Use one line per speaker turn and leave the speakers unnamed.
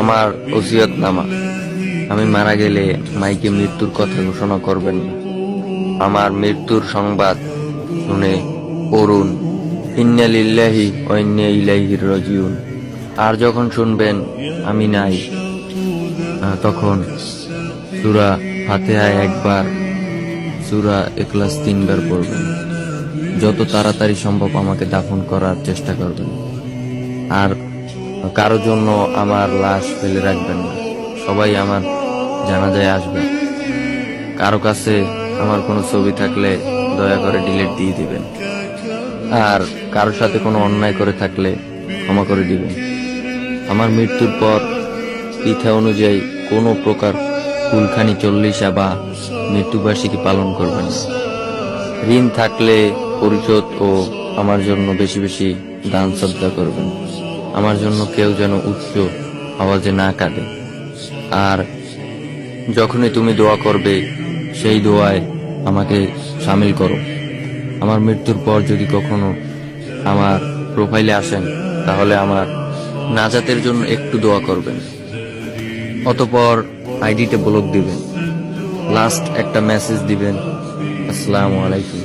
আমার ওসিয়তনামা। আমি মারা গেলে মাইকে মৃত্যুর কথা ঘোষণা করবেন না। আমার মৃত্যুর সংবাদ শুনে পড়ুন, ইন্না লিল্লাহি ওয়া ইন্না ইলাইহি রাজিউন। আর যখন শুনবেন আমি নাই, তখন সূরা ফাতিহা একবার, সূরা ইখলাস 3 বার পড়বেন। যত তাড়াতাড়ি সম্ভব আমাকে দাফন করার চেষ্টা করবেন। আর কারো জন্য আমার লাশ ফেলে রাখবেন না। সবাই আমার জানাজায় আসবে। কারো কাছে আমার কোনো ছবি থাকলে দয়া করে ডিলিট দিয়ে দিবেন। আর কারোর সাথে কোনো অন্যায় করে থাকলে ক্ষমা করে দিবেন। আমার মৃত্যুর পর প্রথা অনুযায়ী কোনো প্রকার কুলখানি 40 বা মৃত্যুবার্ষিকী পালন করবেন না। ঋণ থাকলে পরিশোধ ও আমার জন্য বেশি বেশি দান সদ্গা করবেন। আমার জন্য কেউ যেন উচ্চ আওয়াজে না কাঁদে। আর যখনই তুমি দোয়া করবে সেই দোয়ায় আমাকে শামিল করো। আমার মৃত্যুর পর যদি কখনো আমার প্রোফাইলে আসেন তাহলে আমার নাজাতের জন্য একটু দোয়া করবেন। অতঃপর আইডিতে ব্লক দিবেন। লাস্ট একটা মেসেজ দিবেন, আসসালামু আলাইকুম।